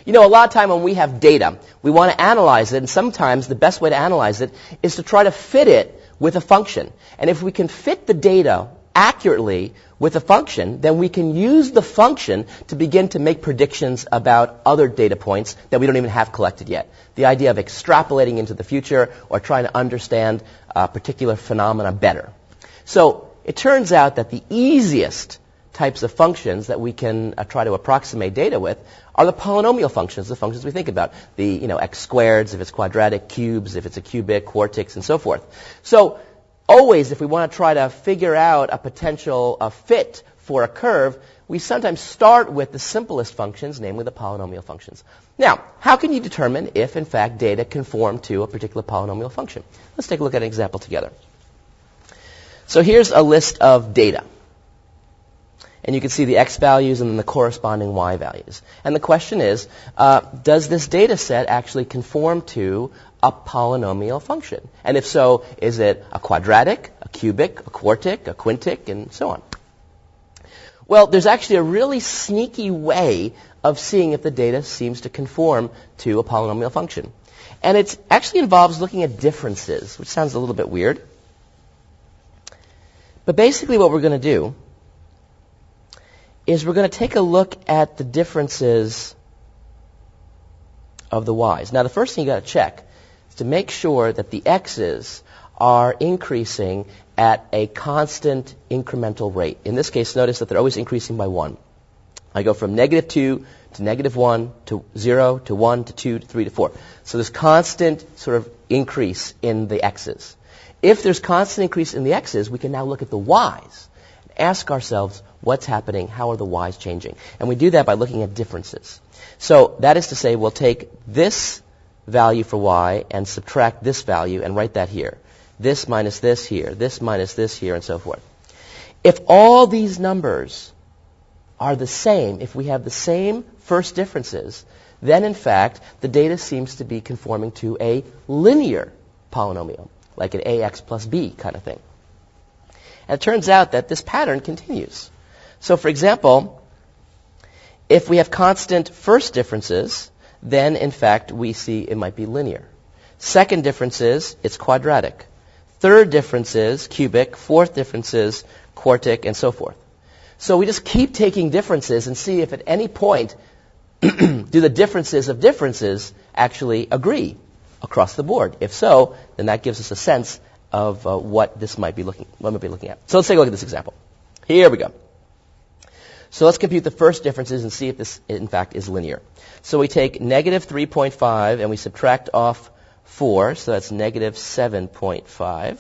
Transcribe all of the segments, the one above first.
You know, a lot of time when we have data, we want to analyze it, and sometimes the best way to analyze it is to try to fit it with a function. And if we can fit the data accurately with a function, then we can use the function to begin to make predictions about other data points that we don't even have collected yet. The idea of extrapolating into the future or trying to understand a particular phenomena better. So it turns out that the easiest types of functions that we can try to approximate data with are the polynomial functions, the functions we think about. The x squareds, if it's quadratic, cubes, if it's a cubic, quartics, and so forth. So always, if we want to try to figure out a potential fit for a curve, we sometimes start with the simplest functions, namely the polynomial functions. Now, how can you determine if, in fact, data conform to a particular polynomial function? Let's take a look at an example together. So here's a list of data. And you can see the x values and then the corresponding y values. And the question is, does this data set actually conform to a polynomial function? And if so, is it a quadratic, a cubic, a quartic, a quintic, and so on? Well, there's actually a really sneaky way of seeing if the data seems to conform to a polynomial function. And it actually involves looking at differences, which sounds a little bit weird. But basically what we're going to do is we're going to take a look at the differences of the y's. Now, the first thing you've got to check is to make sure that the x's are increasing at a constant incremental rate. In this case, notice that they're always increasing by 1. I go from -2 to -1 to 0 to 1 to 2 to 3 to 4. So there's constant sort of increase in the x's. If there's constant increase in the x's, we can now look at the y's and ask ourselves, what's happening? How are the y's changing? And we do that by looking at differences. So that is to say, we'll take this value for y and subtract this value and write that here. This minus this here, this minus this here, and so forth. If all these numbers are the same, if we have the same first differences, then in fact, the data seems to be conforming to a linear polynomial, like an ax plus b kind of thing. And it turns out that this pattern continues. So for example, if we have constant first differences, then in fact we see it might be linear. Second difference is it's quadratic. Third difference is cubic. Fourth difference is quartic, and so forth. So we just keep taking differences and see if at any point do the differences of differences actually agree across the board. If so, then that gives us a sense of what this might be looking at. So let's take a look at this example. Here we go. So let's compute the first differences and see if this, in fact, is linear. So we take negative 3.5 and we subtract off 4, so that's negative 7.5.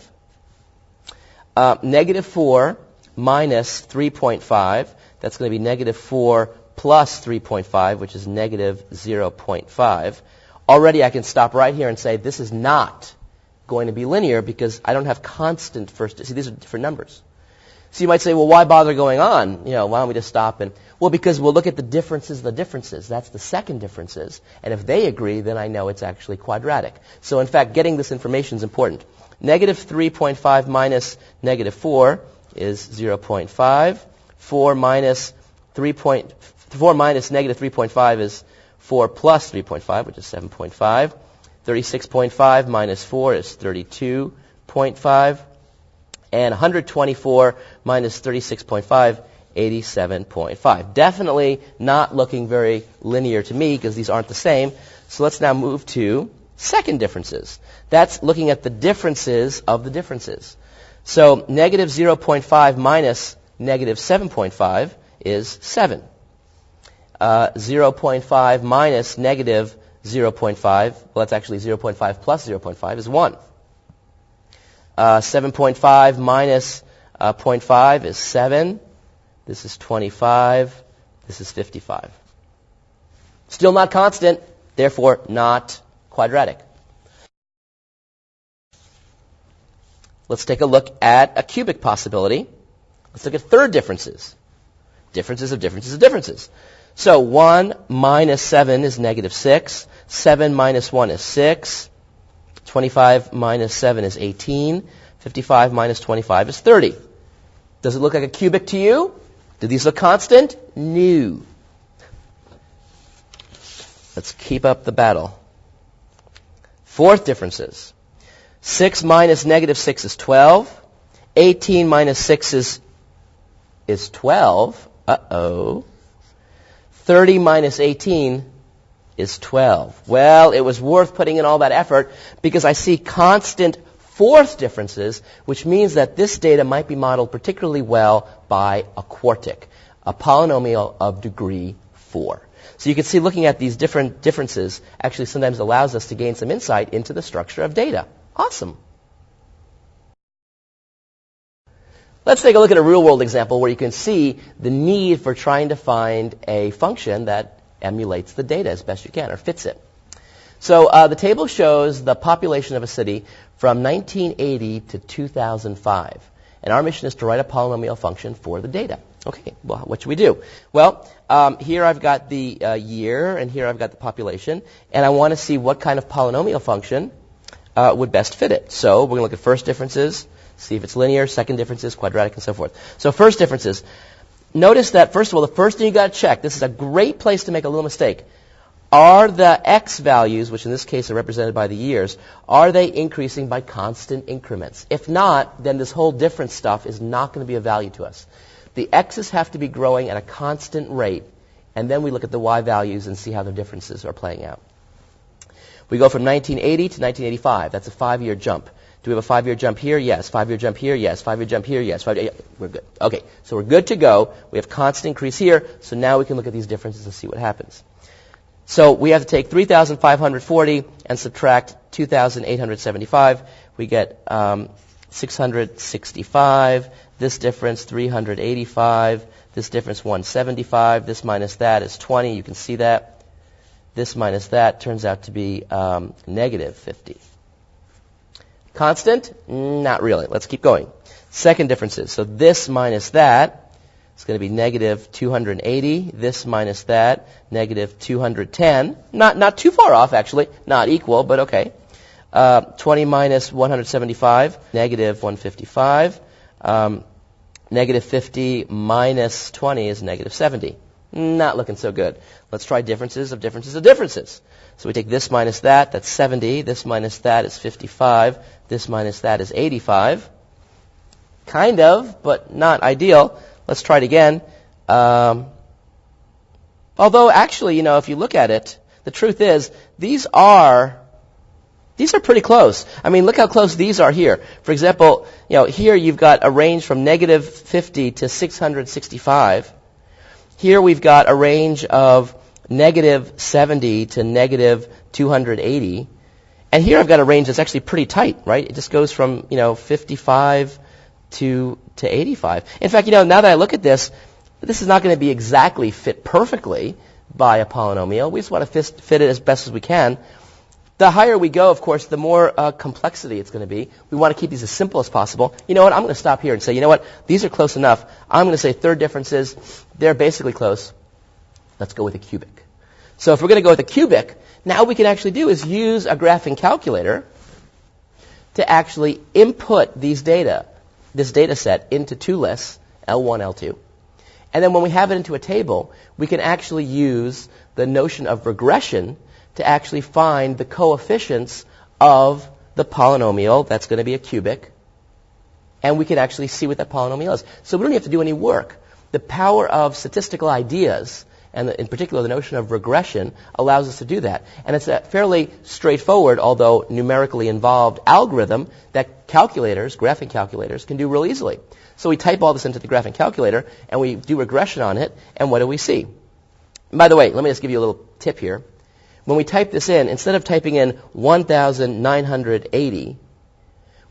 Negative 4 minus 3.5, that's going to be negative 4 plus 3.5, which is negative 0.5. Already I can stop right here and say this is not going to be linear because I don't have constant first. See, these are different numbers. So you might say, well, why bother going on? Why don't we just stop and, well, because we'll look at the differences of the differences. That's the second differences. And if they agree, then I know it's actually quadratic. So in fact, getting this information is important. Negative 3.5 minus negative 4 is 0.5. 4 minus negative 3.5 is 4 plus 3.5, which is 7.5. 36.5 minus 4 is 32.5. And 124 minus 36.5, 87.5. Definitely not looking very linear to me because these aren't the same. So let's now move to second differences. That's looking at the differences of the differences. So negative 0.5 minus negative 7.5 is 7. 0.5 minus negative 0.5, well, that's actually 0.5 plus 0.5 is 1. 7.5 minus 0.5 is 7. This is 25. This is 55. Still not constant, therefore not quadratic. Let's take a look at a cubic possibility. Let's look at third differences. Differences of differences of differences. So 1 minus 7 is negative 6. 7 minus 1 is 6. 25 minus 7 is 18. 55 minus 25 is 30. Does it look like a cubic to you? Do these look constant? No. Let's keep up the battle. Fourth differences. 6 minus negative 6 is 12. 18 minus 6 is 12. Uh-oh. 30 minus 18 is 12. Well, it was worth putting in all that effort because I see constant fourth differences, which means that this data might be modeled particularly well by a quartic, a polynomial of degree 4. So you can see looking at these different differences actually sometimes allows us to gain some insight into the structure of data. Awesome. Let's take a look at a real-world example where you can see the need for trying to find a function that emulates the data as best you can, or fits it. So the table shows the population of a city from 1980 to 2005. And our mission is to write a polynomial function for the data. Okay, well, what should we do? Well, here I've got the year, and here I've got the population. And I want to see what kind of polynomial function would best fit it. So we're going to look at first differences, see if it's linear, second differences, quadratic, and so forth. So first differences. Notice that, first of all, the first thing you've got to check, this is a great place to make a little mistake. Are the x values, which in this case are represented by the years, are they increasing by constant increments? If not, then this whole difference stuff is not going to be of value to us. The x's have to be growing at a constant rate, and then we look at the y values and see how the differences are playing out. We go from 1980 to 1985. That's a 5-year jump. Do we have a 5-year jump here? Yes. 5-year jump here? Yes. 5-year jump here? Yes. We're good. Okay, so we're good to go. We have constant increase here, so now we can look at these differences and see what happens. So we have to take 3,540 and subtract 2,875. We get 665. This difference, 385. This difference, 175. This minus that is 20. You can see that. This minus that turns out to be negative 50. Constant? Not really. Let's keep going. Second differences. So this minus that is going to be negative 280. This minus that, negative 210. Not too far off, actually. Not equal, but okay. 20 minus 175, negative 155. Negative 50 minus 20 is negative 70. Not looking so good. Let's try differences of differences of differences. So we take this minus that, that's 70. This minus that is 55. This minus that is 85. Kind of, but not ideal. Let's try it again. Although actually, if you look at it, the truth is these are pretty close. I mean, look how close these are here. For example, here you've got a range from negative 50 to 665. Here we've got a range of negative 70 to negative 280. And here I've got a range that's actually pretty tight, right? It just goes from, 55 to 85. In fact, now that I look at this is not going to be exactly fit perfectly by a polynomial. We just want to fit it as best as we can. The higher we go, of course, the more complexity it's going to be. We want to keep these as simple as possible. You know what? I'm going to stop here and say, these are close enough. I'm going to say third differences. They're basically close. Let's go with a cubic. So if we're going to go with a cubic, now we can actually do is use a graphing calculator to actually input this data set into two lists, L1, L2. And then when we have it into a table, we can actually use the notion of regression to actually find the coefficients of the polynomial that's going to be a cubic. And we can actually see what that polynomial is. So we don't have to do any work. The power of statistical ideas, and in particular the notion of regression, allows us to do that. And it's a fairly straightforward, although numerically involved, algorithm that graphing calculators, can do real easily. So we type all this into the graphing calculator, and we do regression on it, and what do we see? And by the way, let me just give you a little tip here. When we type this in, instead of typing in 1,980,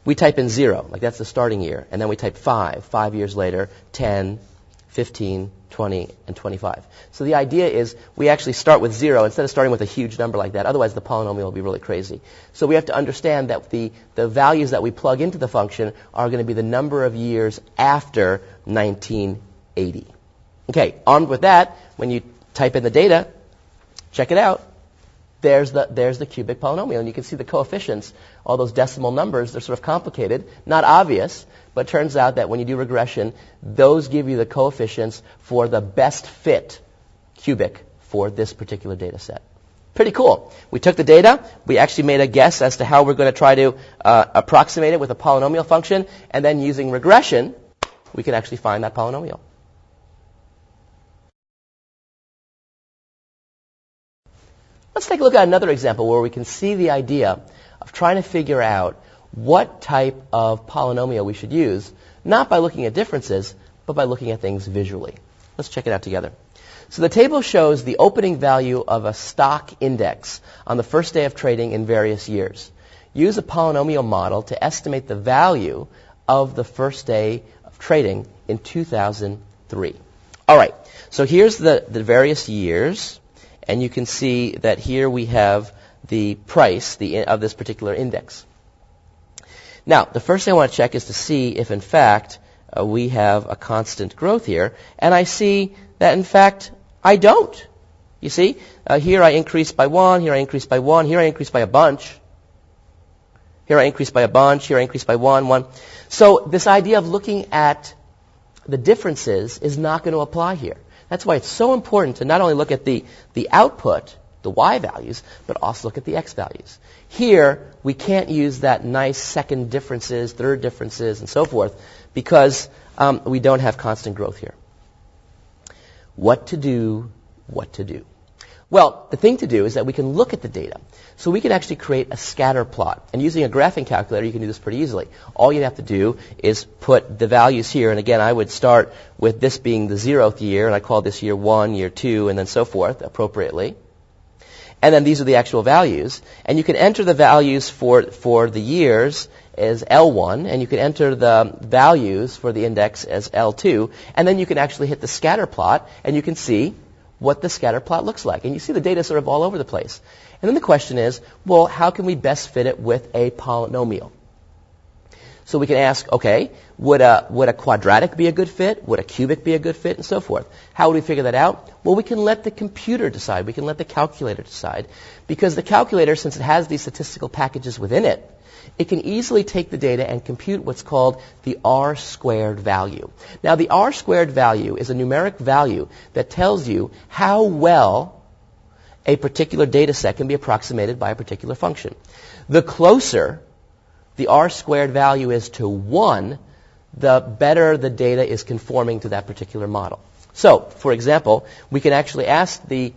we type in 0, like that's the starting year, and then we type 5 years later, 10, 15, 20, and 25. So the idea is we actually start with 0 instead of starting with a huge number like that. Otherwise, the polynomial will be really crazy. So we have to understand that the values that we plug into the function are going to be the number of years after 1980. Okay, armed with that, when you type in the data, check it out. There's the cubic polynomial, and you can see the coefficients, all those decimal numbers. They're sort of complicated, not obvious, but it turns out that when you do regression, those give you the coefficients for the best fit cubic for this particular data set. Pretty cool. We took the data, we actually made a guess as to how we're going to try to approximate it with a polynomial function, and then using regression, we can actually find that polynomial. Let's take a look at another example where we can see the idea of trying to figure out what type of polynomial we should use, not by looking at differences, but by looking at things visually. Let's check it out together. So the table shows the opening value of a stock index on the first day of trading in various years. Use a polynomial model to estimate the value of the first day of trading in 2003. All right, so here's the various years. And you can see that here we have the price of this particular index. Now, the first thing I want to check is to see if, in fact, we have a constant growth here. And I see that, in fact, I don't. You see? Here I increase by 1, here I increase by 1, here I increase by a bunch. Here I increase by a bunch, here I increase by 1, 1. So this idea of looking at the differences is not going to apply here. That's why it's so important to not only look at the output, the y values, but also look at the x values. Here, we can't use that nice second differences, third differences, and so forth, because we don't have constant growth here. What to do, what to do? Well, the thing to do is that we can look at the data. So we can actually create a scatter plot. And using a graphing calculator, you can do this pretty easily. All you have to do is put the values here. And again, I would start with this being the 0th year, and I call this year 1, year 2, and then so forth appropriately. And then these are the actual values. And you can enter the values for the years as L1, and you can enter the values for the index as L2. And then you can actually hit the scatter plot, and you can see what the scatter plot looks like. And you see the data sort of all over the place. And then the question is, well, how can we best fit it with a polynomial? So we can ask, okay, would a quadratic be a good fit? Would a cubic be a good fit? And so forth. How would we figure that out? Well, we can let the computer decide. We can let the calculator decide. Because the calculator, since it has these statistical packages within it, it can easily take the data and compute what's called the R-squared value. Now, the R-squared value is a numeric value that tells you how well a particular data set can be approximated by a particular function. The closer the R-squared value is to 1, the better the data is conforming to that particular model. So, for example, we can actually ask the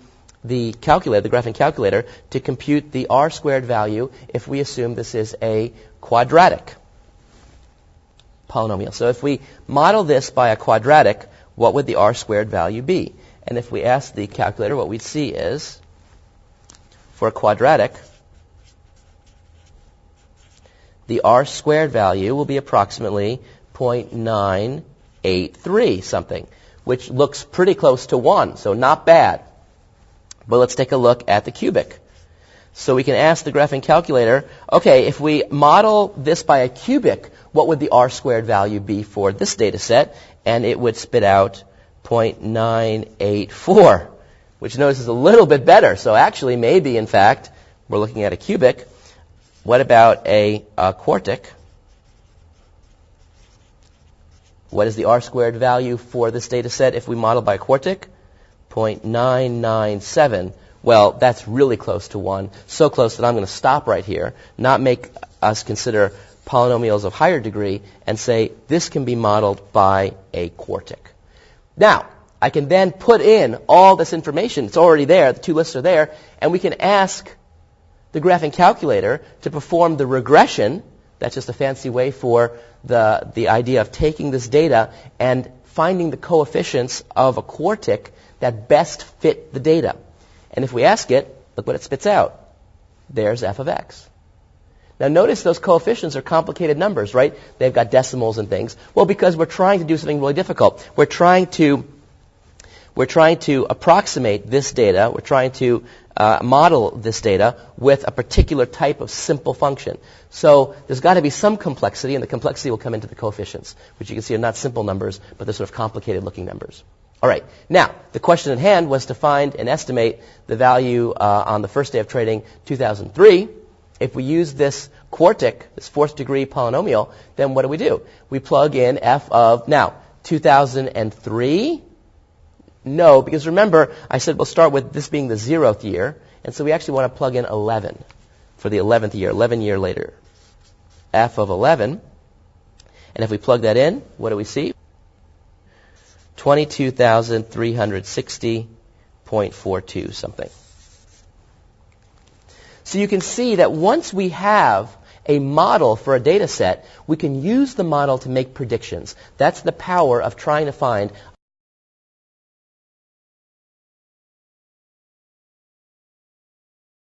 calculator, the graphing calculator, to compute the R-squared value if we assume this is a quadratic polynomial. So if we model this by a quadratic, what would the R-squared value be? And if we ask the calculator, what we'd see is, for a quadratic, the R-squared value will be approximately 0.983 something, which looks pretty close to 1, so not bad. But let's take a look at the cubic. So we can ask the graphing calculator, okay, if we model this by a cubic, what would the R-squared value be for this data set? And it would spit out 0.984, which notice is a little bit better. So actually, maybe, in fact, we're looking at a cubic. What about a quartic? What is the R-squared value for this data set if we model by a quartic? 0.997. Well, that's really close to 1. So close that I'm going to stop right here, not make us consider polynomials of higher degree, and say this can be modeled by a quartic. Now, I can then put in all this information. It's already there. The two lists are there. And we can ask the graphing calculator to perform the regression. That's just a fancy way for the idea of taking this data and finding the coefficients of a quartic that best fit the data. And if we ask it, look what it spits out. There's f of x. Now notice those coefficients are complicated numbers, right? They've got decimals and things. Well, because we're trying to do something really difficult. We're trying to approximate this data. We're trying to model this data with a particular type of simple function. So there's got to be some complexity, and the complexity will come into the coefficients, which you can see are not simple numbers, but they're sort of complicated-looking numbers. All right. Now, the question at hand was to find and estimate the value on the first day of trading, 2003. If we use this quartic, this fourth-degree polynomial, then what do? We plug in f of, now, 2003? No, because remember, I said we'll start with this being the 0th year, And so we actually want to plug in 11 for the 11th year, 11 year later. F of 11. And if we plug that in, what do we see? 22,360.42 something. So you can see that once we have a model for a data set, we can use the model to make predictions. That's the power of trying to find